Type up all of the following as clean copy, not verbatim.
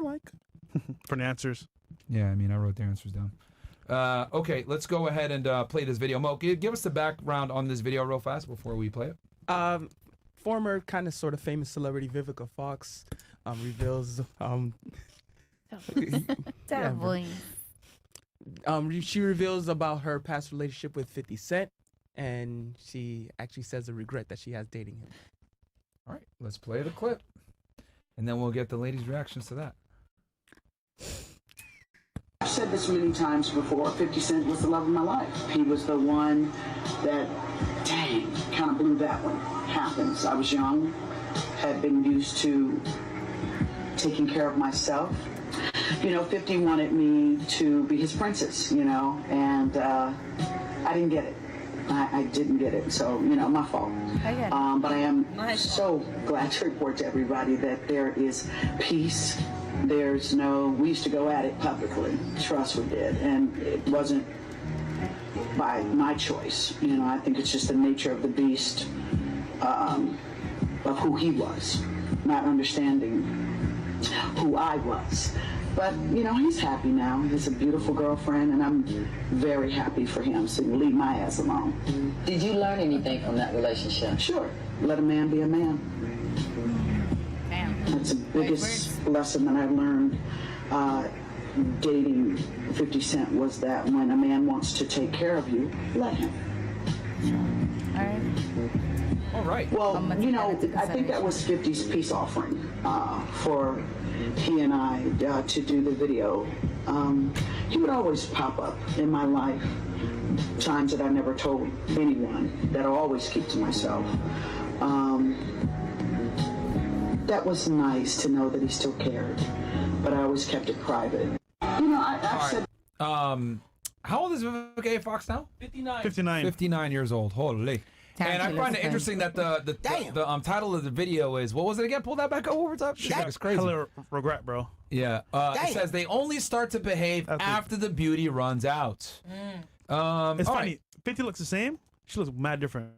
like for the answers. Yeah, I mean, I wrote the answers down. Okay, let's go ahead and play this video. Mo, give us the background on this video real fast before we play it. Former kind of sort of famous celebrity Vivica Fox reveals she reveals about her past relationship with 50 Cent, and she actually says a regret that she has dating him. All right, let's play the clip, and then we'll get the ladies' reactions to that. I've said this many times before, 50 Cent was the love of my life. He was the one that, dang, kind of blew that one. Happens. I was young, had been used to taking care of myself. 50 wanted me to be his princess, and I didn't get it. I didn't get it, so, my fault. But I am so glad to report to everybody that there is peace. We used to go at it publicly. Trust we did. And it wasn't by my choice. I think it's just the nature of the beast, of who he was, not understanding who I was. But, he's happy now. He has a beautiful girlfriend, and I'm very happy for him, so leave my ass alone. Did you learn anything from that relationship? Sure. Let a man be a man. That's the biggest lesson that I learned dating 50 Cent was that when a man wants to take care of you, let him. All right. Well, I think that was 50's peace offering for he and I to do the video. He would always pop up in my life, times that I never told anyone, that I always keep to myself. That was nice to know that he still cared, but I always kept it private. I've said... How old is Vivica Fox now? 59. 59 years old. Holy. And I find it interesting that the title of the video is, what was it again? Pull that back up over top. That's crazy. Hella regret, bro. Yeah. It says they only start to behave after the beauty runs out. It's funny. 50 looks the same. She looks mad different.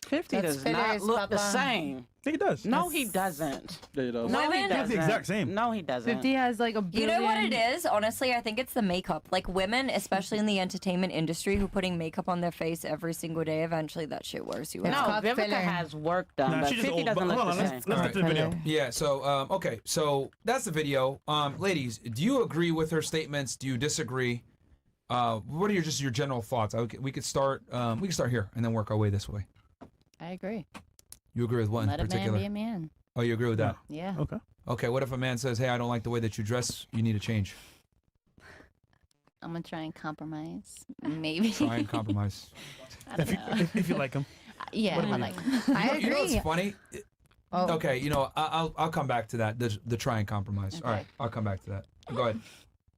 50 does not look the same. I think it does. No, he doesn't. Yeah, he does. No, he doesn't. It's the exact same. No, he doesn't. 50 has like a billion... You know what it is? Honestly, I think it's the makeup. Like women, especially in the entertainment industry, who putting makeup on their face every single day, eventually that shit wears you out. No, Vivica has work done, but 50 doesn't look the same. Let's get to the video. Yeah, so, okay, so that's the video. Ladies, do you agree with her statements? Do you disagree? What are your general thoughts? We could start here and then work our way this way. I agree. You agree with what in particular? Let a man be a man. Oh, you agree with that? Yeah. Okay. Okay, what if a man says, hey, I don't like the way that you dress, you need to change? I'm going to try and compromise. Maybe. Try and compromise. if you like him. Yeah, I like him. I agree. You know what's funny? Okay, I'll come back to that, the try and compromise. Okay. All right, I'll come back to that. Go ahead.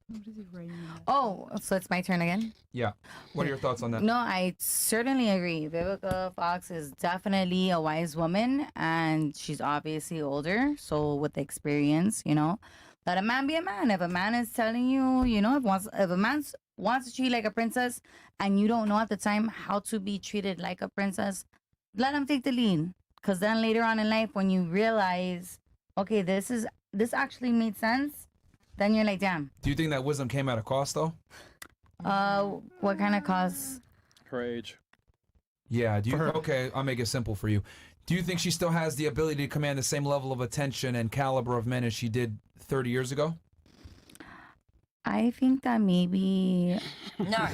What is he writing? Oh, so it's my turn again? Yeah. What are your thoughts on that? No, I certainly agree. Vivica Fox is definitely a wise woman, and she's obviously older. So with the experience, let a man be a man. If a man is telling you, if a man wants to treat you like a princess, and you don't know at the time how to be treated like a princess, let him take the lead. Because then later on in life, when you realize, okay, this actually made sense, then you're like, damn. Do you think that wisdom came at a cost, though? What kind of cost? Her age. Yeah. Okay, I'll make it simple for you. Do you think she still has the ability to command the same level of attention and caliber of men as she did 30 years ago? I think that maybe... No.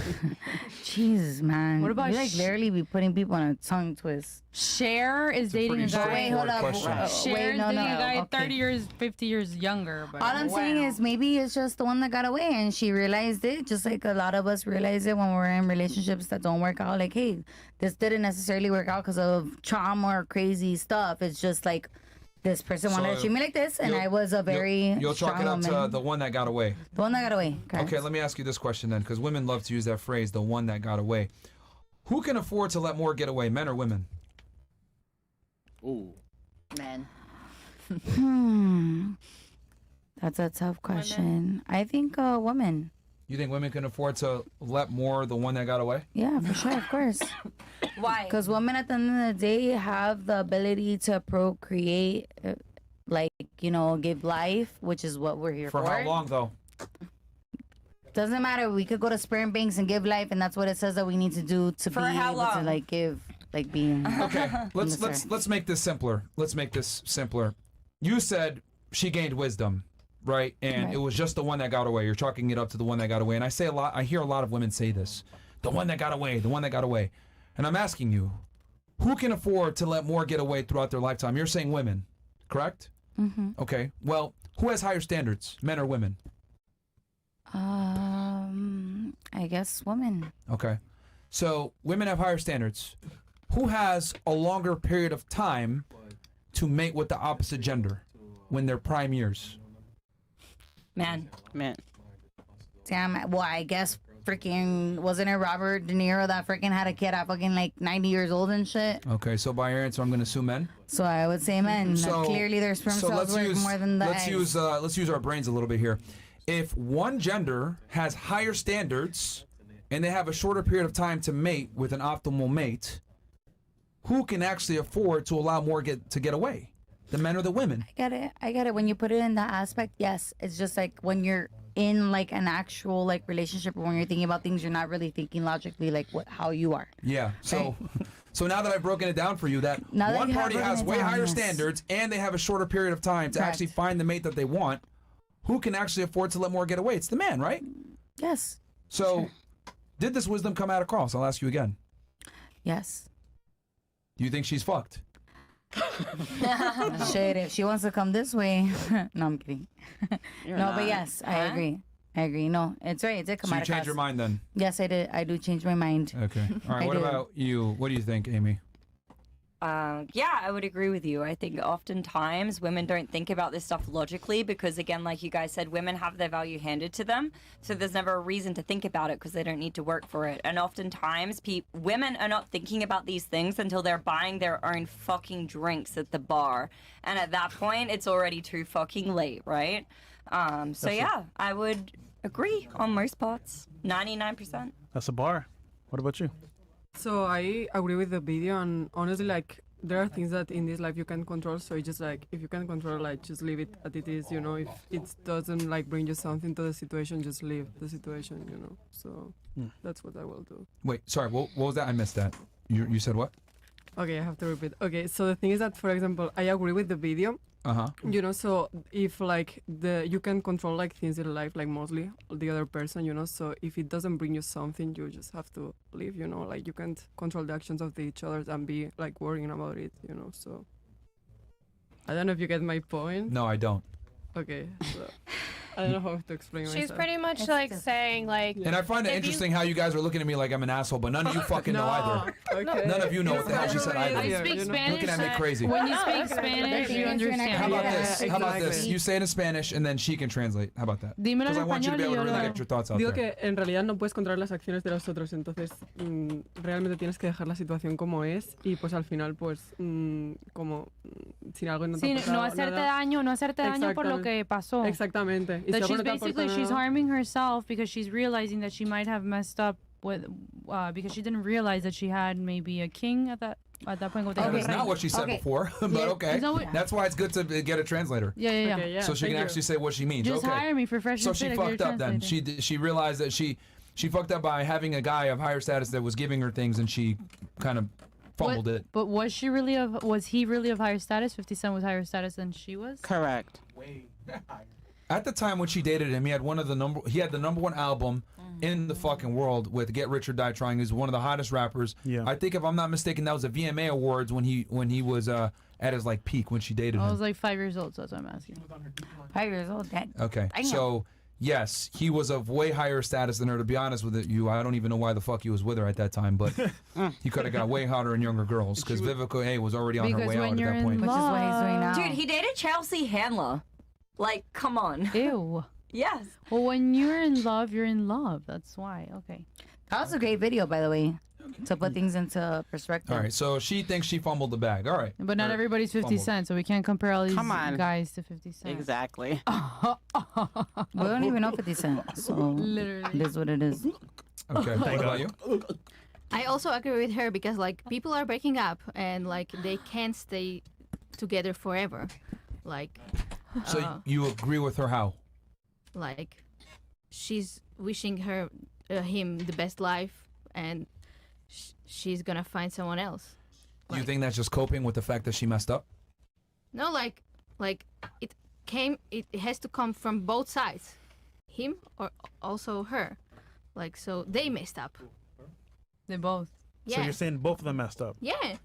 Jesus, man. What about you literally be putting people on a tongue twist. Cher is dating a guy. Wait, hold up. Cher is dating a guy 30 years, 50 years younger. But all I'm saying is maybe it's just the one that got away and she realized it, just like a lot of us realize it when we're in relationships that don't work out. Like, hey, this didn't necessarily work out because of trauma or crazy stuff. It's just like, this person wanted to treat me like this, and I was a very You'll chalk it up to the one that got away. The one that got away. Correct. Okay, let me ask you this question then, because women love to use that phrase, the one that got away. Who can afford to let more get away, men or women? Ooh. Men. That's a tough question. I think women. You think women can afford to let more the one that got away? Yeah, for sure, of course. Why? Because women at the end of the day have the ability to procreate like, give life, which is what we're here for. For how long though? Doesn't matter. We could go to sperm banks and give life, and that's what it says that we need to do to For be how able to long? like give, like being. Okay, let's make this simpler. Let's make this simpler. You said she gained wisdom, right? And Right. it was just the one that got away. You're chalking it up to the one that got away. And I hear a lot of women say this. The one that got away, the one that got away. And I'm asking you, who can afford to let more get away throughout their lifetime? You're saying women, correct? Mm-hmm. Okay. Well, who has higher standards, men or women? I guess women. Okay. So women have higher standards. Who has a longer period of time to mate with the opposite gender when they're prime years? Man. Damn. Well, I guess freaking wasn't it Robert De Niro that freaking had a kid at fucking like 90 years old and shit? Okay, so by your answer, I'm going to assume men. So I would say men. So Clearly, their sperm cells work more than the eggs. let's use our brains a little bit here. If one gender has higher standards and they have a shorter period of time to mate with an optimal mate, who can actually afford to allow more to get away? The men or the women? I get it. When you put it in that aspect, yes. It's just like when you're in like an actual like relationship, or when you're thinking about things, you're not really thinking logically like how you are. Yeah. So so now that I've broken it down for you, that one party has way higher standards and they have a shorter period of time to actually find the mate that they want, who can actually afford to let more get away? It's the man, right? Yes. So did this wisdom come out across? I'll ask you again. Yes. Do you think she's fucked? Shit, if she wants to come this way. No, I'm kidding. But yes, I agree. No, it's right. It did come So out you of changed class. your mind then? Yes, I did. I do change my mind. Okay. All right. What about you? What do you think, Amy? Yeah, I would agree with you. I think oftentimes women don't think about this stuff logically because, again, like you guys said, women have their value handed to them. So there's never a reason to think about it because they don't need to work for it. And oftentimes women are not thinking about these things until they're buying their own fucking drinks at the bar. And at that point, it's already too fucking late, right? So yeah, I would agree on most parts. 99%. That's a bar. What about you? So I agree with the video, and honestly, like, there are things that in this life you can control. So it's just like, if you can control, like, just leave it as it is, you know. If it doesn't like bring you something to the situation, just leave the situation, you know. So that's what I will do. Wait, sorry. What was that? I missed that. You said what? Okay, I have to repeat. Okay, so the thing is that, for example, I agree with the video. You know, so if like you can control like things in life, like mostly the other person, you know, so if it doesn't bring you something, you just have to leave, you know, like you can't control the actions of each other and be like worrying about it, you know. So I don't know if you get my point. No, I don't. Okay, so I don't know how to explain myself. She's pretty much like saying like. And I find it interesting how you guys are looking at me like I'm an asshole, but none of you fucking know either. Okay. None of you know what the hell she said either. I speak Spanish. Looking at me crazy. When you speak Spanish, you understand. How about this? Yeah, How about this? exactly. You say it in Spanish and then she can translate. How about that? Dímelo en Because I want you to be able to español y really yo get your thoughts out Digo there. que en realidad no puedes controlar las acciones de los otros, entonces realmente tienes que dejar la situación como es y pues al final pues como si algo no te Sí, ha pasado, no hacerte nada. daño, no hacerte daño por lo que pasó. Exactamente. Y That si algo she's no te aporta basically she's nada- harming herself because she's realizing that she might have messed up with because she didn't realize that she had maybe a king at that point. That is not what she said before, but okay. Is that what- That's why it's good to get a translator. Yeah. Okay, yeah, So she can thank you. actually say what she means. Just okay. hire me for fresh So and she fit, I get fucked a up then. translator. She realized that she fucked up by having a guy of higher status that was giving her things, and she kind of fumbled it. But was he really of higher status? 50 Cent was higher status than she was? Correct. At the time when she dated him, he had the number one album in the fucking world with "Get Rich or Die Trying." He was one of the hottest rappers. Yeah. I think if I'm not mistaken, that was the VMA Awards when he was at his like peak when she dated I him. was like 5 years old, so that's what I'm asking. 5 years old. Okay, I know. so yes, he was of way higher status than her. To be honest with you, I don't even know why the fuck he was with her at that time, but he could have got way hotter and younger girls because Vivica A was already on her Because way when out you're at that in point. Which is what he's doing now. Dude, he dated Chelsea Handler. Like, come on. Ew. Yes. Well, when you're in love, you're in love. That's why. Okay. That was a great video, by the way, to put things into perspective. All right, so she thinks she fumbled the bag. All right. But not Or everybody's 50 fumbled. Cent, so we can't compare all these Come on. guys to 50 Cent. Exactly. We don't even know 50 Cent, so Literally. it is what it is. Okay, what about you? I also agree with her because like people are breaking up and like they can't stay together forever. Like. So you agree with her how? Like, she's wishing him the best life, and she's gonna find someone else. Do you think that's just coping with the fact that she messed up? No, like it has to come from both sides, him or also her. Like, so they messed up. They both. Yeah. So you're saying both of them messed up? Yeah.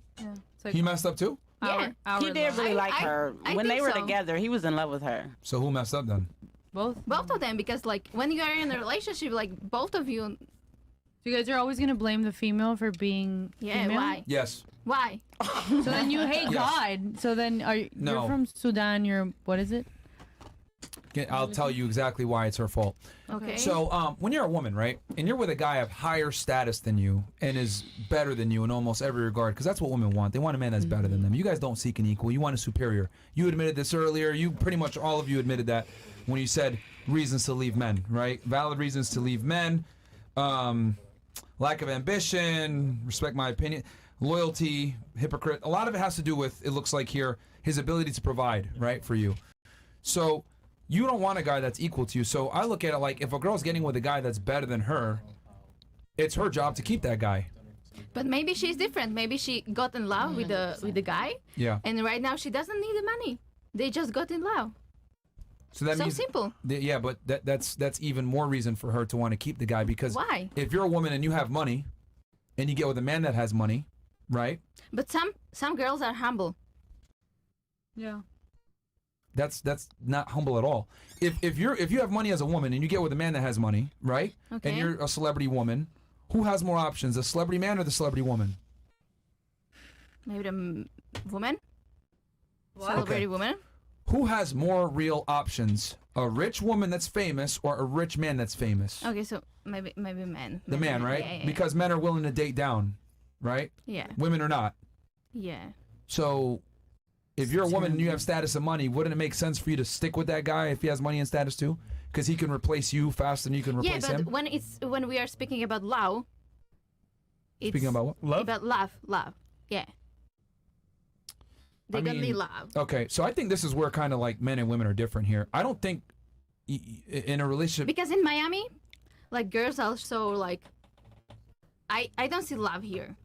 He messed up too? Yeah. He did really like her. When they were so. together, he was in love with her. So who messed up then? Both of them, because like when you are in a relationship, like both of you. So you guys are always gonna blame the female for being female? Why? Yes. Why? So then you hate Yes. God. So then you're No. from Sudan. You're what is it? I'll tell you exactly why it's her fault. Okay. So when you're a woman, right, and you're with a guy of higher status than you and is better than you in almost every regard, because that's what women want. They want a man that's better than them. You guys don't seek an equal. You want a superior. You admitted this earlier. You pretty much all of you admitted that when you said reasons to leave men, right? Valid reasons to leave men. Lack of ambition, respect my opinion, loyalty, hypocrite. A lot of it has to do with, it looks like here, his ability to provide, right, for you. So you don't want a guy that's equal to you. So I look at it like if a girl's getting with a guy that's better than her, it's her job to keep that guy. But maybe she's different. Maybe she got in love with the guy. Yeah. And right now she doesn't need the money. They just got in love. So that means simple. Yeah, but that's even more reason for her to want to keep the guy, because why? If you're a woman and you have money, and you get with a man that has money, right? But some girls are humble. Yeah. That's not humble at all. If you have money as a woman and you get with a man that has money, right? Okay. And you're a celebrity woman, who has more options, the celebrity man or the celebrity woman? Maybe the woman. What? Celebrity Okay. woman. Who has more real options? A rich woman that's famous or a rich man that's famous? Okay, so maybe man. The man, right? Yeah. Because men are willing to date down, right? Yeah. Women are not. Yeah. So if you're a woman and you have status and money, wouldn't it make sense for you to stick with that guy if he has money and status too? Because he can replace you faster than you can replace yeah, but him? when we are speaking about love, it's Speaking about what? Love? about love. Yeah. They're gonna need love. Okay, so I think this is where kind of like men and women are different here. I don't think in a relationship... Because in Miami, like girls are so like, I don't see love here,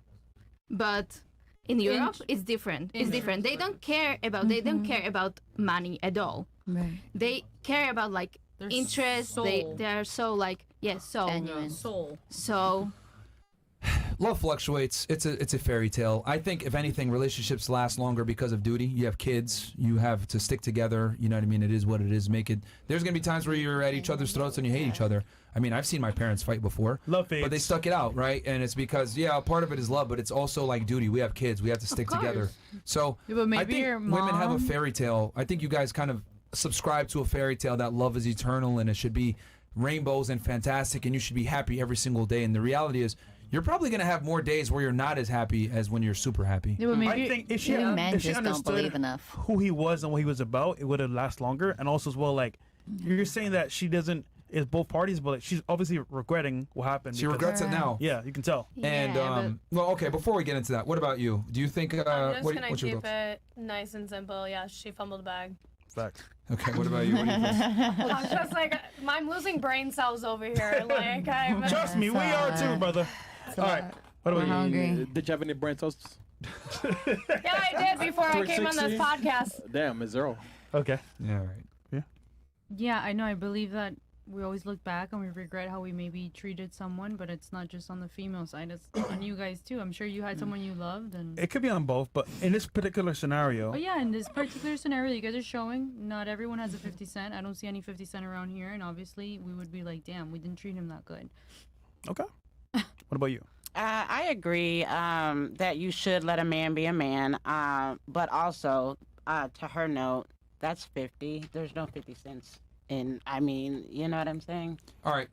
but in Europe it's different. It's different. They don't care about money at all. Right. They care about like Their interest. soul. They are so like soul. Genuine. Soul. So Love fluctuates. It's a fairy tale. I think if anything, relationships last longer because of duty. You have kids. You have to stick together. You know what I mean? It is what it is. Make it. There's gonna be times where you're at each other's throats and you hate each other. I mean, I've seen my parents fight before. Love fades. But they stuck it out, right? And it's because part of it is love, but it's also like duty. We have kids. We have to stick together. So Yeah, but maybe I think your women have a mom- fairy tale. I think you guys kind of subscribe to a fairy tale that love is eternal and it should be rainbows and fantastic and you should be happy every single day. And the reality is, you're probably going to have more days where you're not as happy as when you're super happy. Yeah, but maybe I think if she, Men if she just don't understood believe enough. who he was and what he was about, it would have lasted longer. And also as well, like you're saying that she doesn't. It's both parties, but like, she's obviously regretting what happened. She because- regrets it now. Yeah, you can tell. And well, okay. Before we get into that, what about you? Do you think? I'm just what's gonna your keep thoughts? it nice and simple. Yeah, she fumbled the bag. Facts. Okay. What about you? What do you think? I'm just like I'm losing brain cells over here. Like I'm. Trust me, we are too, brother. All right. What about you? Hungry. Did you have any brain toasts? Yeah, I did before I came on this 360? podcast. Damn, it's zero. Okay. Yeah. Right. Yeah, I know. I believe that we always look back and we regret how we maybe treated someone, but it's not just on the female side. It's on you guys too. I'm sure you had someone you loved, and It could be on both, but in this particular scenario, oh yeah, in this particular scenario you guys are showing, not everyone has a 50 cent. I don't see any 50 cent around here, and obviously we would be like, damn, we didn't treat him that good. okay. What about you? I agree that you should let a man be a man, but also to her note, that's 50. There's no 50 cents. And I mean, you know what I'm saying? All right.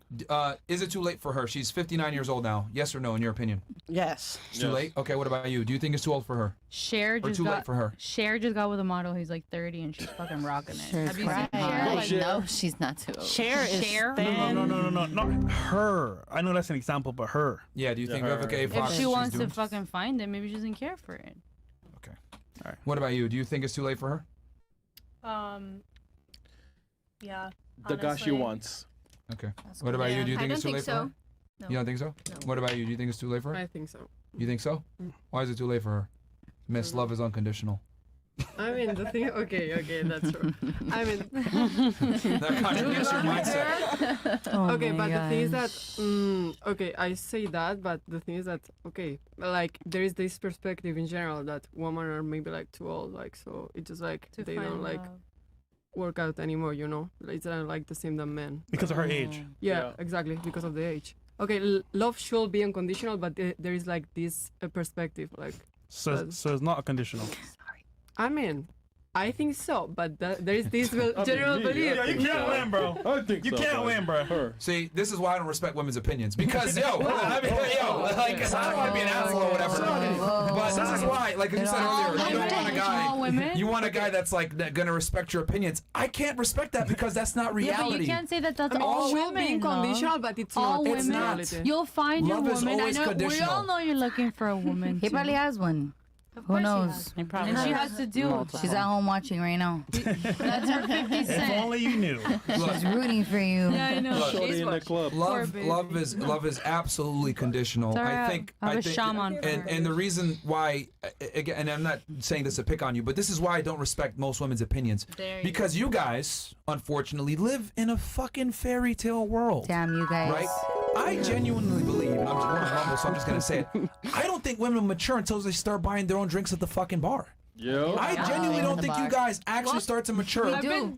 Is it too late for her? She's 59 years old now. Yes or no, in your opinion? Yes. It's too late? Okay, what about you? Do you think it's too old for her? Cher Or just too got late for her? Cher just got with a model who's like 30 and she's fucking rocking it. Cher's Have you seen crack. Cher? Like, Like, no, she's not too old. Cher is Cher? thin. No, not her. I know that's an example, but her. Yeah, do you think her. Vivica A. if Fox she she's wants to doing- fucking find it, maybe she doesn't care for it. Okay. All right. What about you? Do you think it's too late for her? Yeah. The guy she honestly. wants. Okay. What about you? Do you think it's too late for her? No. You don't think so? No. What about you? Do you think it's too late for her? I think so. You think so? Why is it too late for her? Miss Love is unconditional. I mean, the thing. Okay, that's true. I mean, That contradicts your mindset. okay, but the thing is that, okay, I say that, but the thing is that, okay, like there is this perspective in general that women are maybe like too old, like so it's just like To they find don't like love. work out anymore, you know? It's not like the same than men. Because of her age. Yeah, exactly, because of the age. Okay, love should be unconditional, but there is like this perspective, like. So it's not a conditional. I mean, I think so, but there is this general belief. Yeah, you can't win, bro. I think You so, can't win, bro. Her. See, this is why I don't respect women's opinions. Because, I mean, I don't want to be an asshole or whatever. But this is why, like you said earlier, you don't want a guy. You want a guy that's like gonna respect your opinions. I can't respect that because that's not Yeah, reality. but you can't say that that's I mean, all it should women. be unconditional, but it's all not. women. It's not. You'll find your Love is woman. I always know. We conditional. all know you're looking for a woman. He too. probably has one. Who knows? He probably And she has has to do. She's at home watching right now. That's her 50 If cent. only you knew. She's rooting for you. Yeah, I know. Look, Shorty in the club. Love is absolutely conditional. Sorry, I think I have a think, shaman for her. and the reason why, again, and I'm not saying this to pick on you, but this is why I don't respect most women's opinions. Because you guys, unfortunately, live in a fucking fairy tale world. Damn you guys. Right? I genuinely believe, and I'm just going to rumble, so I'm just going to say it. I don't think women mature until they start buying their own drinks at the fucking bar. Yeah. I genuinely don't think you guys actually start to mature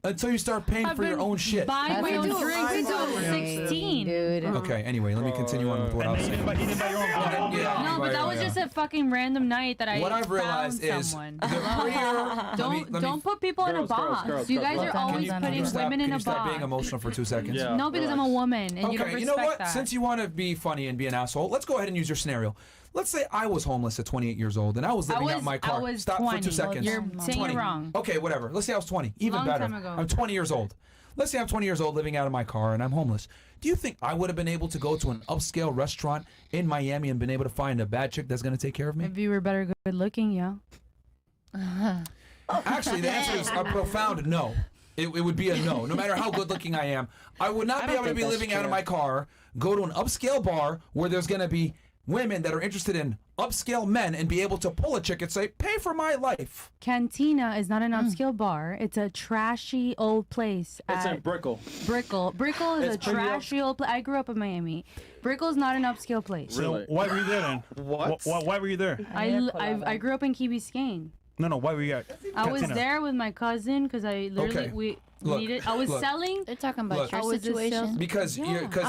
until you start paying for your own shit. Buying my own drink since I was Hey, 16. dude. Okay, anyway, let me continue on with what I was saying. You didn't buy your own wine. No, but that was just a fucking random night that I What I've realized found is someone. the prettier. Don't put people in a box. You guys are always putting women in a Stop being box. emotional for 2 seconds? Yeah. No, because I'm a woman and you don't Okay, respect you know what? that. Since you want to be funny and be an asshole, let's go ahead and use your scenario. Let's say I was homeless at 28 years old and I was living out in my car. I was Stop 20. for 2 seconds. You're saying 20. it wrong. Okay, whatever. Let's say I was 20. Even Long better. time ago. I'm 20 years old. Let's say I'm 20 years old living out of my car and I'm homeless. Do you think I would have been able to go to an upscale restaurant in Miami and been able to find a bad chick that's going to take care of me? If you were better good looking, yeah. Actually, the answer is a profound no. It would be a no. No matter how good looking I am, I would not be able to be living out of my car, go to an upscale bar where there's going to be women that are interested in upscale men and be able to pull a chick and say, pay for my life. Cantina is not an upscale bar. It's a trashy old place. It's in at Brickell. Brickell. Brickell is It's a pretty trashy old place. I grew up in Miami. Brickell's not an upscale place. Really? So why were you there then? What? Why were you there? I grew up in Key Biscayne. No, why were you at I was Cantina? there with my cousin because I literally Okay. we Look, needed. I was look. selling. They're talking about Look. I your was just situation. Because Oh,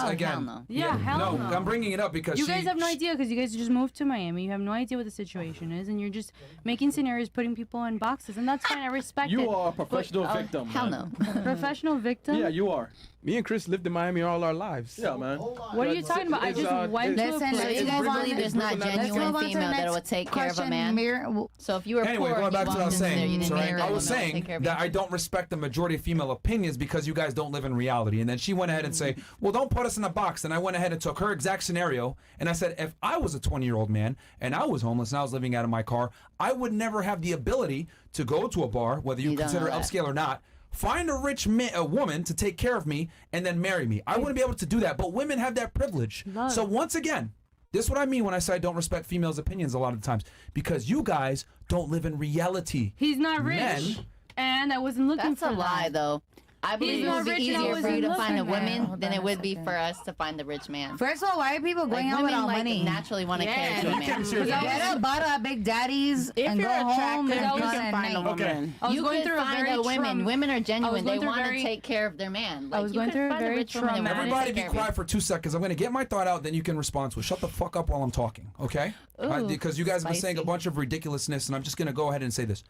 again, hell no. Yeah, hell no. I'm bringing it up because You guys have no idea because you guys just moved to Miami. You have no idea what the situation is, and you're just making scenarios, putting people in boxes, and that's fine. I respect it. You are a professional Oh, victim. hell man. no. Professional victim. Yeah, you are. Me and Chris lived in Miami all our lives. Yeah, man. What are you talking about? I just went to a Listen, place. you guys Brooklyn- believe there's not Brooklyn- genuine Let's female move on to the that next will take care of a question. man. So if you were Anyway, poor, going and you back to what I walked was in there, you saying, didn't marry a I was woman that would saying take care of that you. I don't respect the majority of female opinions because you guys don't live in reality. And then she went ahead and say, well, don't put us in a box. And I went ahead and took her exact scenario. And I said, if I was a 20-year-old man and I was homeless and I was living out of my car, I would never have the ability to go to a bar, whether you You don't consider it know that. upscale or not, find a rich a woman to take care of me and then marry me. I wouldn't be able to do that. But women have that privilege. Love. So once again, this is what I mean when I say I don't respect females' opinions a lot of the times. Because you guys don't live in reality. He's not rich, Men- and I wasn't looking That's for a lie, that. though. I believe He's it would not be rich and I easier for you wasn't to find a looking for woman that. than it would be for us to find the rich man. First of all, why are people going Like out with women all like money? naturally want to carry to a man. Get a bottle of Big Daddies and you're go home attractive, and you call can it find a night. woman. I was You going could through a find very a women. Women are genuine. They going through a want to very- take care of their man. Like, was you going could through a find very rich woman and traumatic- want to Everybody take be care of you. quiet for 2 seconds. I'm going to get my thought out, then you can respond to it. Shut the fuck up while I'm talking, okay? Ooh, Because you guys have been saying a spicy. bunch of ridiculousness, and I'm just going to go ahead and say this.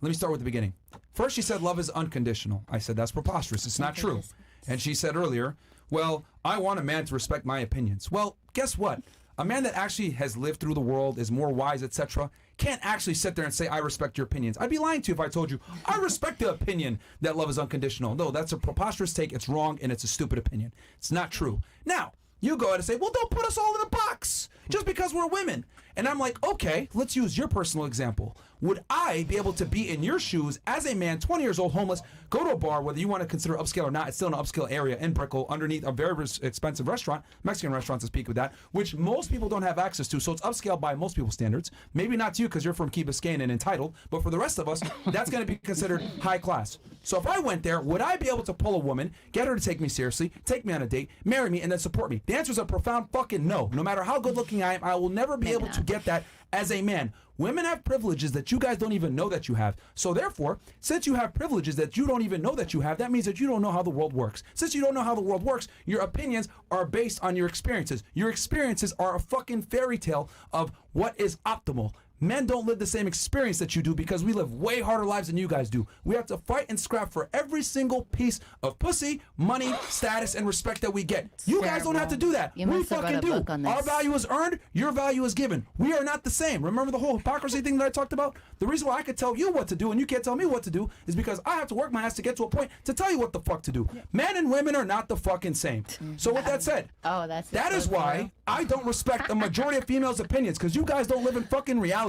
Let me start with the beginning. First, she said love is unconditional. I said that's preposterous. It's not true. And she said earlier, well, I want a man to respect my opinions. Well, guess what? A man that actually has lived through the world, is more wise, etc., can't actually sit there and say, I respect your opinions. I'd be lying to you if I told you, I respect the opinion that love is unconditional. No, that's a preposterous take. It's wrong, and it's a stupid opinion. It's not true. Now, You go ahead and say, well, don't put us all in a box just because we're women. And I'm like, okay, let's use your personal example. Would I be able to be in your shoes as a man, 20 years old, homeless, go to a bar, whether you want to consider upscale or not, it's still an upscale area in Brickell, underneath a very expensive restaurant, Mexican restaurant to speak with that, which most people don't have access to, so it's upscale by most people's standards. Maybe not to you because you're from Key Biscayne and entitled, but for the rest of us, that's going to be considered high class. So if I went there, would I be able to pull a woman, get her to take me seriously, take me on a date, marry me, and then support me? The answer is a profound fucking no. No matter how good looking I am, I will never be able to get that as a man. Women have privileges that you guys don't even know that you have. So therefore, since you have privileges that you don't even know that you have, that means that you don't know how the world works. Since you don't know how the world works, your opinions are based on your experiences. Your experiences are a fucking fairy tale of what is optimal. Men don't live the same experience that you do because we live way harder lives than you guys do. We have to fight and scrap for every single piece of pussy, money, status, and respect that we get. You guys don't have to do that. We fucking do. Our value is earned, your value is given. We are not the same. Remember the whole hypocrisy thing that I talked about? The reason why I could tell you what to do and you can't tell me what to do is because I have to work my ass to get to a point to tell you what the fuck to do. Men and women are not the fucking same. So with that said, that is why I don't respect the majority of females' opinions, because you guys don't live in fucking reality.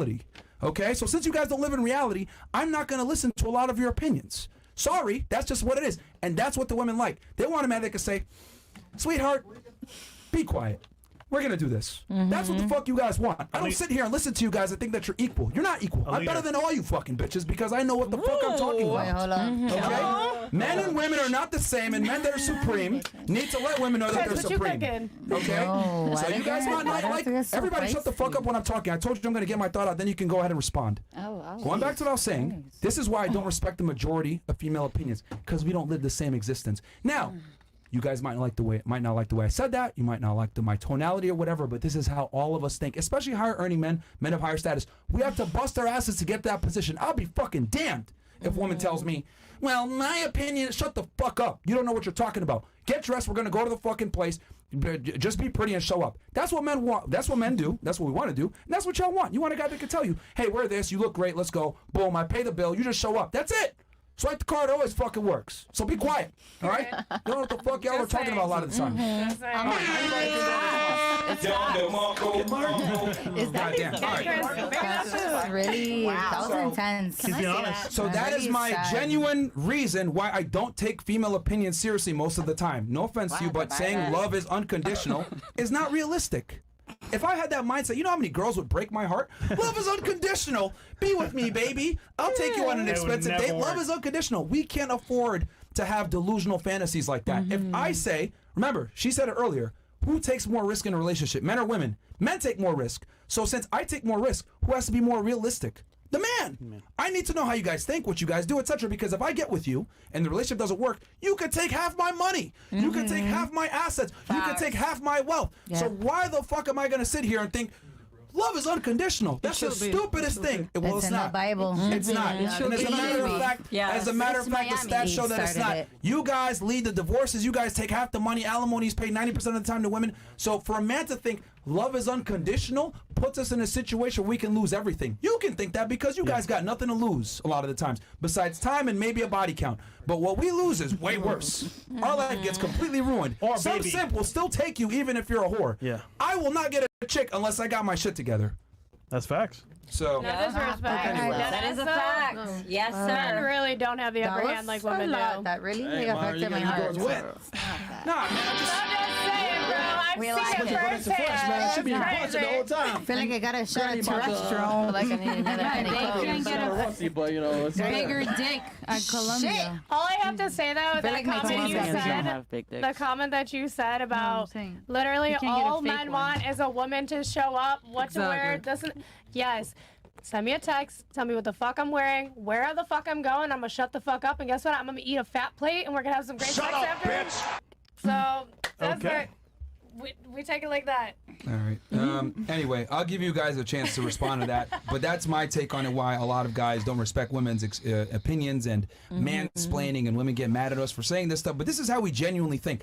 Okay, so since you guys don't live in reality, I'm not going to listen to a lot of your opinions. Sorry, that's just what it is. And that's what the women like. They want a man that can say, sweetheart, be quiet. We're going to do this. That's what the fuck you guys want. I don't sit here and listen to you guys and think that you're equal. You're not equal. I'm better than all you fucking bitches because I know what the fuck I'm talking about. Wait, hold on. Okay? Men and women are not the same, and men that are supreme need to let women know that they're supreme. Okay? No, So you guys might not like, everybody shut the fuck up when I'm talking. I told you I'm going to get my thought out, then you can go ahead and respond. Going back to what I was saying, this is why I don't respect the majority of female opinions, because we don't live the same existence. Now, you guys might not like the way I said that. You might not like my tonality or whatever, but this is how all of us think, especially higher earning men, men of higher status. We have to bust our asses to get to that position. I'll be fucking damned if a woman tells me, well, my opinion, shut the fuck up. You don't know what you're talking about. Get dressed. We're going to go to the fucking place. Just be pretty and show up. That's what men want. That's what men do. That's what we want to do. And that's what y'all want. You want a guy that can tell you, hey, wear this. You look great. Let's go. Boom. I pay the bill. You just show up. That's it. Swipe the card always fucking works. So be quiet, all right? You don't know what the fuck y'all are talking about a lot of the time. That's really, that was intense. Can I be honest? So that is my genuine reason why I don't take female opinions seriously most of the time. No offense to you, but saying love is unconditional is not realistic. If I had that mindset, you know how many girls would break my heart? Love is unconditional. Be with me, baby. I'll take you on an expensive date. Love is unconditional. We can't afford to have delusional fantasies like that. If I say, remember, she said it earlier, who takes more risk in a relationship, men or women? Men take more risk. So since I take more risk, who has to be more realistic? The man. I need to know how you guys think, what you guys do, etc. Because if I get with you and the relationship doesn't work, you could take half my money. You could take half my assets. You could take half my wealth. Yeah. So why the fuck am I going to sit here and think love is unconditional? That's the stupidest thing. Well, It's it's in the not. Bible. It's not. And as a matter of fact, the stats show that it's Started not. it. You guys lead the divorces. You guys take half the money. Alimony's paid 90% of the time to women. So for a man to think love is unconditional puts us in a situation where we can lose everything. You can think that because you guys got nothing to lose a lot of the times besides time and maybe a body count. But what we lose is way worse. Our life gets completely ruined. Or Some baby. simp will still take you even if you're a whore. Yeah. I will not get a chick unless I got my shit together. That's facts. So No disrespect. That is a fact. Yes, Men sir. really don't have the That upper was hand like a women lot. do. That really Hey, Myron, affected you my got heart. your girls wet. nah, man, I'm just saying, bro. I've We seen like it it. But it's a flesh, man. She be firsthand. punching the whole time. I feel like I got a shot Granny of about to, terrestrial. Like I need another penny they clothes. can't It's get a little a rusty, but you know, it's bigger dick at Columbia. All I have to say though, that like my comment titties you don't said, have big dicks. the comment that you said about saying, literally you can't get a all fake men one. want is a woman to show up, what to wear, Exactly. doesn't. Yes. Send me a text, tell me what the fuck I'm wearing, where the fuck I'm going, I'm gonna shut the fuck up, and guess what? I'm gonna eat a fat plate, and we're gonna have some great sex after. So, that's Okay. we take it like that. All right. Anyway, I'll give you guys a chance to respond to that. But that's my take on it, why a lot of guys don't respect women's opinions and mansplaining, and women get mad at us for saying this stuff. But this is how we genuinely think.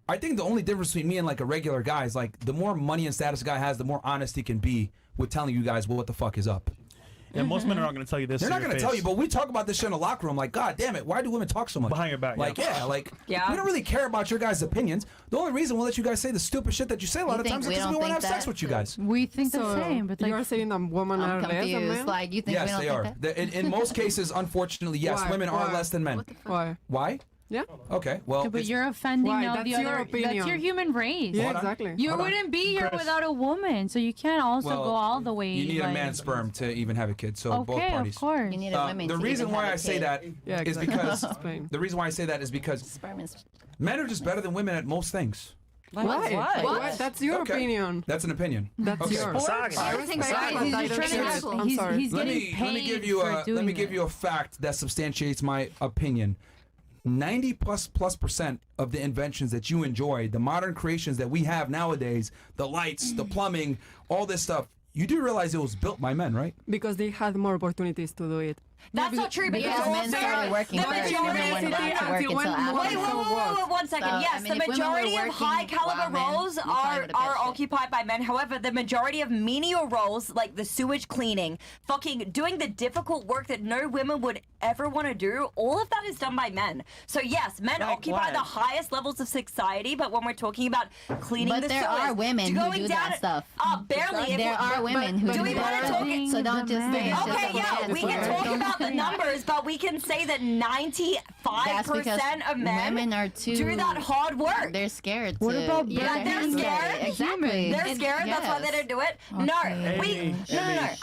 I think the only difference between me and like a regular guy is like the more money and status a guy has, the more honest he can be with telling you guys what the fuck is up. Yeah, most men are not going to tell you this. They're to not your going to tell face. you, but we talk about this shit in the locker room. Like, God damn it, why do women talk so much Behind your back, Like, yeah. we don't really care about your guys' opinions. The only reason we'll let you guys say the stupid shit that you say a lot of think times is we because we don't want to have think sex that? with you guys. We think the So same, but like you're saying that women are I'm less than confused. men? Like, you think we Yes, don't they think are. that? In most cases, unfortunately, yes, Why? women are Why? less than men. Why? Why? Yeah. Okay, well, but it's- you're offending Why? now That's the your other. opinion. That's your human race. Yeah, Hold on. exactly. You Hold on. wouldn't be here Chris. without a woman, so you can't also Well, go all the way. you need a like, man's sperm to even have a kid. So both Okay, parties. of course. You need a woman The to reason even why have a I say kid. that Yeah, is exactly. because Explain. the reason why I say that is because Sperm is men are just better than women at most things. Why? What? That's your Okay. opinion. That's an opinion. That's Okay. yours. Facts. I Everything's respect right. that. He's I just don't trying to care. hustle. I'm sorry. He's Let getting me paid give you for a doing let me give it. you a fact that substantiates my opinion. 90+% of the inventions that you enjoy, the modern creations that we have nowadays, the lights, the plumbing, all this stuff, you do realize it was built by men, right? Because they had more opportunities to do it. That's not true because Because men started working the first, majority women went back to work until until when after. more Wait, wait, 1 second. So, Yes, I mean, the if women were majority of working high caliber while men, roles we probably are would've got shit. occupied by men. However, the majority of menial roles, like the sewage cleaning, fucking doing the difficult work that no women would ever want to do, all of that is done by men. So yes, men Like occupy what? the highest levels of society, but when we're talking about cleaning But the there sewage, are women who going do down that stuff. barely. There are women who do do we want to talk? that. So don't just say it's just Okay, a yeah, man. we can talk about the numbers, but we can say that 95% of men women are too do that hard work. They're scared. What to about get their they're hands dirty. scared? Exactly. They're scared. That's why they don't do it. No, Emmy, wait, you're too loud.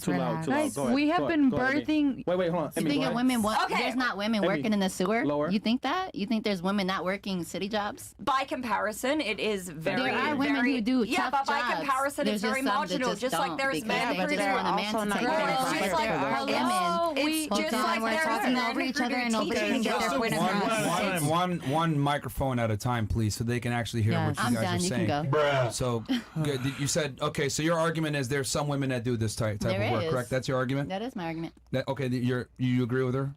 Too loud. Guys, Go ahead. we have Go been ahead. Go ahead, Emmy. birthing. Wait, hold on. You Emmy, think go of ahead. women? Okay. There's not women Emmy, working in the sewer. lower. You think that? You think there's women not working city jobs? by comparison, it is very. There are women very, who do Yeah, tough but by jobs. comparison, There's it's very just some that marginal. just Just like don't, there's because men they who just do. want a man to also take not care of Girl, them. it's But just like there are hello, women it's who just come like and we're there are talking men over each who other do and nobody teaching can get their jobs. point across. One microphone at a time, please, so they can actually hear what you I'm guys done. are You saying. can go. So good. You said okay. So your argument is there's some women that do this type There of work, is. correct? That's your argument. That is my argument. Okay, you agree with her?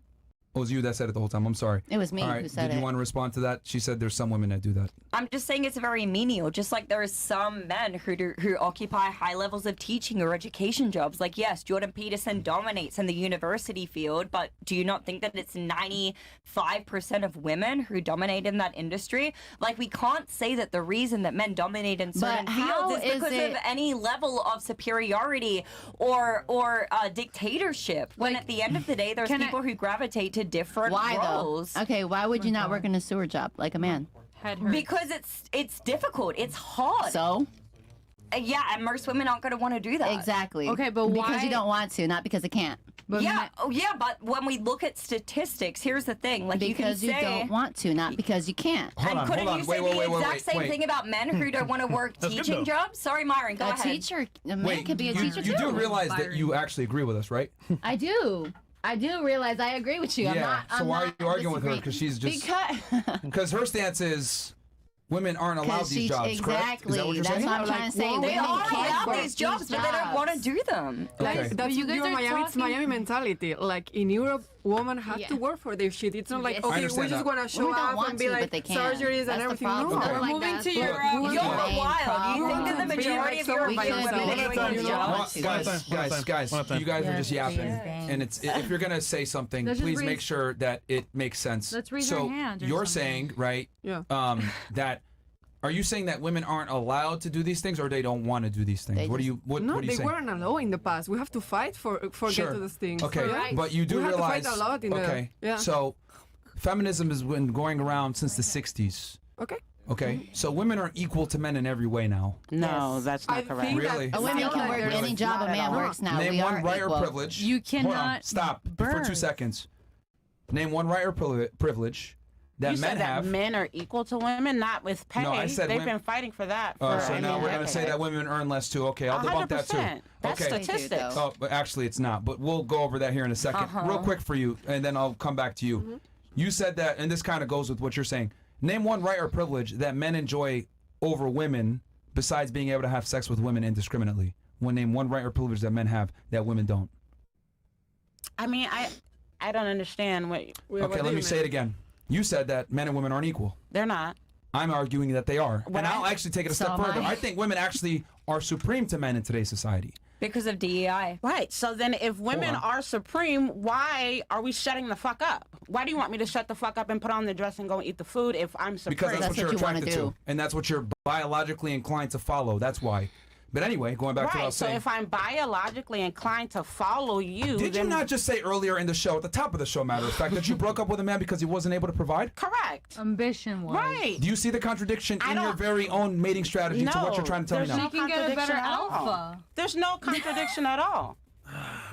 Oh, it was you that said it the whole time. I'm sorry. It was me All right. who said Did you it. want to respond to that? She said there's some women that do that. I'm just saying it's very menial. Just like there are some men who occupy high levels of teaching or education jobs. Like yes, Jordan Peterson dominates in the university field, but do you not think that it's 95% of women who dominate in that industry? Like we can't say that the reason that men dominate in certain how fields is is because it- of any level of superiority or dictatorship. When at the end of the day, there's people who gravitate to different Why roles. though? Okay, why would you not work in a sewer job like a man? Because it's difficult. It's hard. So? Yeah, and most women aren't going to want to do that. Exactly. Okay, but because why- you don't want to, not because it can't. But when we look at statistics, here's the thing. Like Because you you can say, don't want to, not because you can't. and couldn't you say the exact same thing about men who don't want to work That's good, teaching though. jobs? Sorry, Myron, go A ahead. teacher, a man Wait, could be a you, teacher you too. do realize that you actually agree with us, right? I do. I do realize I agree with you. I'm Yeah, not. so I'm why are not you arguing with her? disagreeing. Because she's just Because because her stance is women aren't allowed these jobs, correct? Is that what you're That's saying? what I'm trying to say. They Women are can't allowed work these jobs, but they don't want to do them. Okay. That's you guys your are Miami. It's talking- Miami mentality. Like in Europe, women have to work for their shit. It's not like Yes. I okay, we understand just that. want to show Women don't up want and be to, like but they can. surgeries That's and the everything. problem. No, We're moving to Look, Europe. who- You're main wild. You think that the problem. majority of Be like European We could women be are doing doing these jobs. jobs? Guys, you guys are just yapping, Yes. and it's if you're gonna say something, Let's just please raise- make sure that it makes sense. Let's raise so our hands or you're something. saying, right? Yeah. That are you saying that women aren't allowed to do these things, or they don't want to do these things? They What do just- you what? No, what are you they saying? weren't allowed in the past. We have to fight for Sure. get to those things. Okay, Yeah. but you do we realize. have to fight a lot in okay, the, yeah. so feminism has been going around since the '60s. Okay. Okay, so women are equal to men in every way now. No, that's not I correct. think that Really? A woman feel can like work there's- any job a Not at man all. works now. Name we one are right or equal. privilege. You Hold on, cannot stop for 2 burn. seconds. Name one right or privilege that you men said that have. men are equal to women, not with pay. No, I said They've women- been fighting for that. Oh, for so now many we're gonna say decades. that women earn less too. Okay, I'll debunk that too. 100%. That's Okay. statistics. Oh, but actually it's not. But we'll go over that here in a 2nd Real quick for you, and then I'll come back to you. You said that, and this kind of goes with what you're saying. Name one right or privilege that men enjoy over women, besides being able to have sex with women indiscriminately. Name one right or privilege that men have that women don't. I mean, I don't understand what Okay, let me say it again. You said that men and women aren't equal. they're not. I'm arguing that they are. What and I- I'll actually take it a So step am further. I. I think women actually are supreme to men in today's society. Because of DEI. Right. So then if women are supreme, why are we shutting the fuck up? Why do you want me to shut the fuck up and put on the dress and go eat the food if I'm supreme? Because that's what you're attracted to. And that's what you're biologically inclined to follow. That's why. But anyway, going back to what I was saying. So if I'm biologically inclined to follow you, Did you not just say earlier in the show, at the top of the show, matter of fact, that you broke up with a man because he wasn't able to provide? Correct. Ambition was. Right. Do you see the contradiction in your very own mating strategy to what you're trying to tell me now? She can get a better alpha. There's no contradiction at all.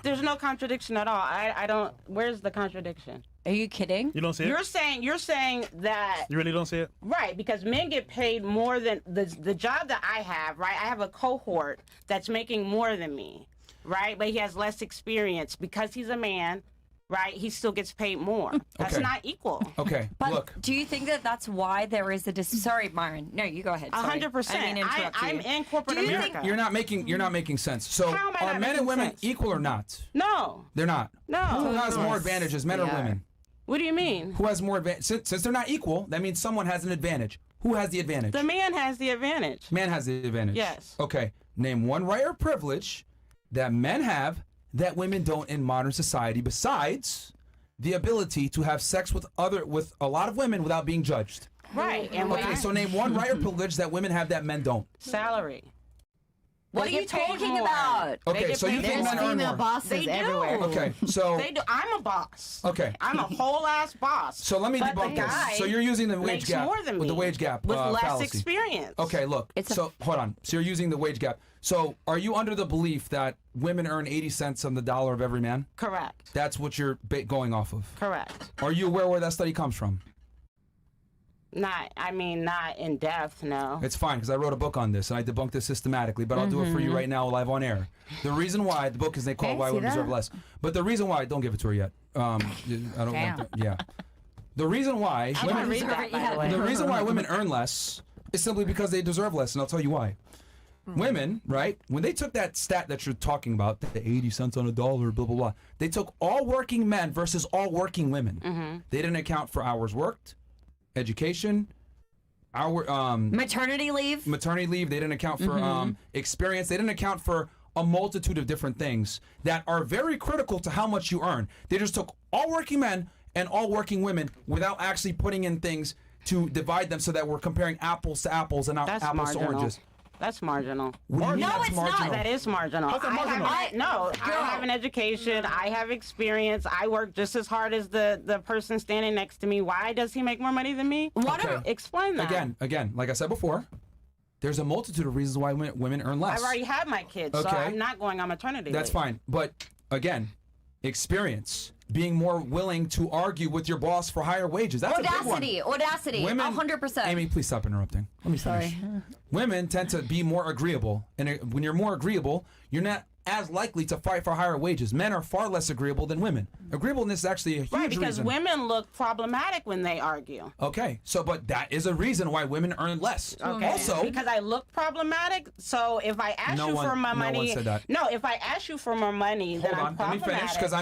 There's no contradiction at all. I don't. Where's the contradiction? Are you kidding? You don't see it? You're saying that. You really don't see it? Right, because men get paid more than the job that I have, right? I have a cohort that's making more than me, right? But he has less experience because he's a man, right? He still gets paid more. That's not equal. Okay, but look. Do you think that that's why there is a Sorry, Myron. No, you go ahead. 100%. I'm in corporate America. You're not making sense. So are men and women equal or not? No. They're not. No. Who has more advantages, men or women? What do you mean? Who has more advantage? Since they're not equal, that means someone has an advantage. Who has the advantage? The man has the advantage. Man has the advantage. Yes. Okay. Name one right or privilege that men have that women don't in modern society, besides the ability to have sex with a lot of women without being judged. Right. And okay. So name one right or privilege that women have that men don't. Salary. What are you talking about? Okay, so you think men earn more? Bosses everywhere. Okay, so they do. I'm a boss. Okay, I'm a whole ass boss. So let me debunk this. So you're using the wage gap with the wage gap with less fallacy. experience. Okay, look. Hold on. So you're using the wage gap. So are you under the belief that women earn 80 cents on the dollar of every man? Correct. That's what you're going off of. Correct. Are you aware where that study comes from? Not in depth, no. It's fine, because I wrote a book on this, and I debunked this systematically, but I'll do it for you right now live on air. The reason why, the book is, they call it Why Women Deserve Less. But the reason why, don't give it to her yet. I don't want that. Yeah. The reason why women earn less is simply because they deserve less, and I'll tell you why. Women, right, when they took that stat that you're talking about, the 80 cents on a dollar, blah, blah, blah, they took all working men versus all working women. They didn't account for hours worked, education, maternity leave. They didn't account for experience. They didn't account for a multitude of different things that are very critical to how much you earn. They just took all working men and all working women without actually putting in things to divide them so that we're comparing apples to apples and not apples to oranges. That's marginal. No, it's not. That is marginal. I have an education. I have experience. I work just as hard as the person standing next to me. Why does he make more money than me? Explain that. Again, like I said before, there's a multitude of reasons why women earn less. I've already had my kids, so I'm not going on maternity leave. That's fine. But again, experience. Being more willing to argue with your boss for higher wages. That's audacity. a big one. Audacity. Women, 100%. Amy, please stop interrupting. Let me finish. Sorry. Women tend to be more agreeable. And when you're more agreeable, you're not as likely to fight for higher wages. Men are far less agreeable than women. Agreeableness is actually a huge reason. Because women look problematic when they argue. Okay, but that is a reason why women earn less. Okay. Also, because I look problematic, so if I ask you for my money, no one said that. No, if I ask you for more money, then I'm problematic. Let me finish, because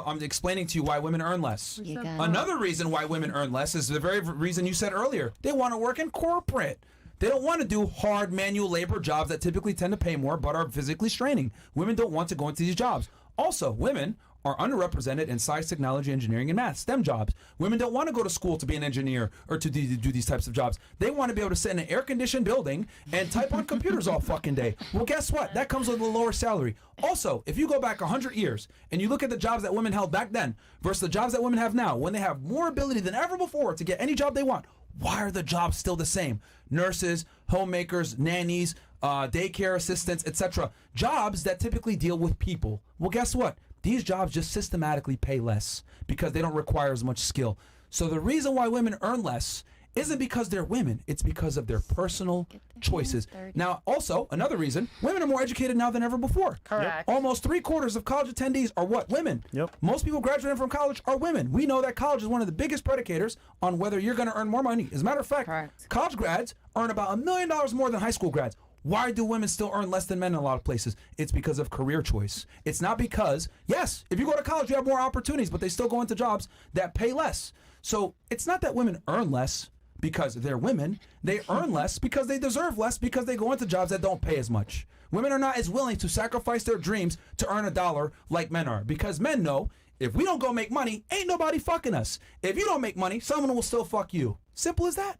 I'm explaining to you why women earn less. Another reason why women earn less is the very reason you said earlier. They want to work in corporate. They don't want to do hard manual labor jobs that typically tend to pay more but are physically straining. Women don't want to go into these jobs. Also, women are underrepresented in science, technology, engineering, and math, STEM jobs. Women don't want to go to school to be an engineer or to do these types of jobs. They want to be able to sit in an air-conditioned building and type on computers all fucking day. Well, guess what? That comes with a lower salary. Also, if you go back 100 years and you look at the jobs that women held back then versus the jobs that women have now, when they have more ability than ever before to get any job they want, why are the jobs still the same? Nurses, homemakers, nannies, daycare assistants, etc. Jobs that typically deal with people. Well, guess what? These jobs just systematically pay less because they don't require as much skill. So the reason why women earn less isn't because they're women. It's because of their personal choices. Now, also, another reason, women are more educated now than ever before. Correct. Almost 3/4 of college attendees are what? Women. Yep. Most people graduating from college are women. We know that college is one of the biggest predicators on whether you're going to earn more money. As a matter of fact, college grads earn about $1 million more than high school grads. Why do women still earn less than men in a lot of places? It's because of career choice. It's not because, yes, if you go to college, you have more opportunities, but they still go into jobs that pay less. So it's not that women earn less, because they're women. They earn less because they deserve less because they go into jobs that don't pay as much. Women are not as willing to sacrifice their dreams to earn $1 like men are, because men know if we don't go make money, ain't nobody fucking us. If you don't make money, someone will still fuck you. Simple as that.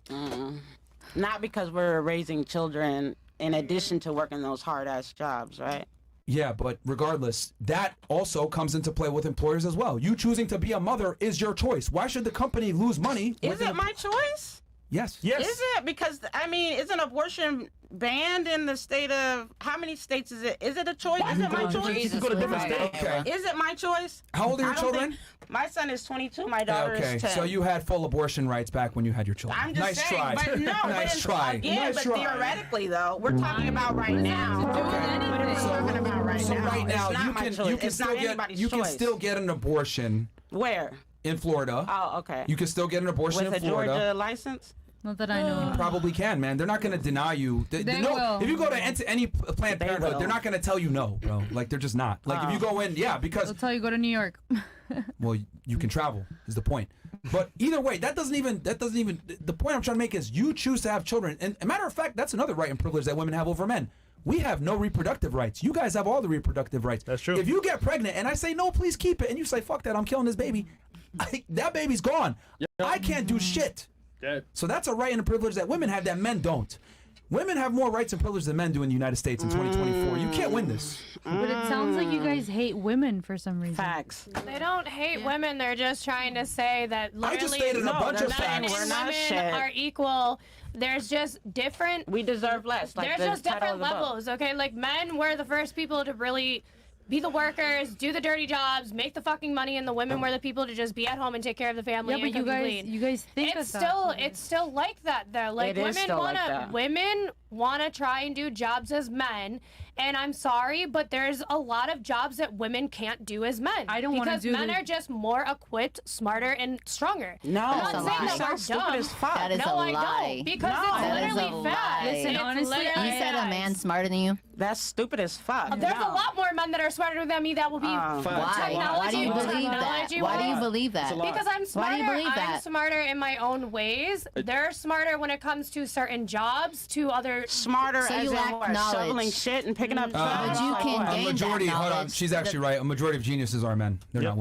Not because we're raising children in addition to working those hard-ass jobs, right? Yeah, but regardless, that also comes into play with employers as well. You choosing to be a mother is your choice. Why should the company lose money? Is it my choice? Yes. Is it? Because, I mean, isn't abortion banned in the state of, how many states is it? Is it a choice? Is it my choice? You can go to different states. Okay. Is it my choice? How old are your I don't children? think- my son is 22. My daughter Okay, is 10. so you had full abortion rights back when you had your children. I'm just nice saying, try. but no, nice try. Again, nice but try. theoretically, though, we're talking about right now. What are we talking about right So now? right now, it's not you my can choice. you can It's still not get anybody's you choice. can still get an abortion. Where? In Florida. Oh, okay. You can still get an abortion With in a Florida. Georgia license? Not that I know. You probably can, man. They're not going to deny you. They no, will. if you go to any Planned Parenthood, will. they're not going to tell you no, bro. Like they're just not. Like if you go in, yeah, because They'll tell you go to New York. well, you can travel is the point. But either way, that doesn't even. The point I'm trying to make is you choose to have children, and a matter of fact, that's another right and privilege that women have over men. We have no reproductive rights. You guys have all the reproductive rights. That's true. If you get pregnant and I say no, please keep it, and you say fuck that, I'm killing this baby, that baby's gone. I can't do shit. So that's a right and a privilege that women have that men don't. Women have more rights and privileges than men do in the United States in 2024. You can't win this. But it sounds like you guys hate women for some reason. Facts. They don't hate women. They're just trying to say that I just literally stated a bunch of men facts. We're and not women shit. are equal. There's just different. We deserve less. Like There's the just title different of the book. levels. Okay, like men were the first people to really be the workers, do the dirty jobs, make the fucking money, and the women were the people to just be at home and take care of the family. Yeah, but and you cook and guys, clean. you guys think it's of that. still like that though. Like It is still like that. women wanna try and do jobs as men, and I'm sorry, but there's a lot of jobs that women can't do as men. I don't wanna because do men the- are just more equipped, smarter, and stronger. No, I'm That's not a saying lie. that we're Sounds stupid dumb. as fuck. That is no, a I lie. don't, because No. it's That is literally a facts. lie. Listen, It's honestly, literally You said a facts. man smarter than you? That's stupid as fuck. There's No. a lot more men that are smarter than me that will be Why? Why do you believe that? Why do you believe that? Because I'm smarter. Why do you believe I'm that? smarter in my own ways. They're smarter when it comes to certain jobs, to other Smarter So as you in lack what? knowledge. Shoveling shit and picking up trash? But you Like can what? A gain majority, that hold on, knowledge. she's actually right. A majority of geniuses are men. They're not women.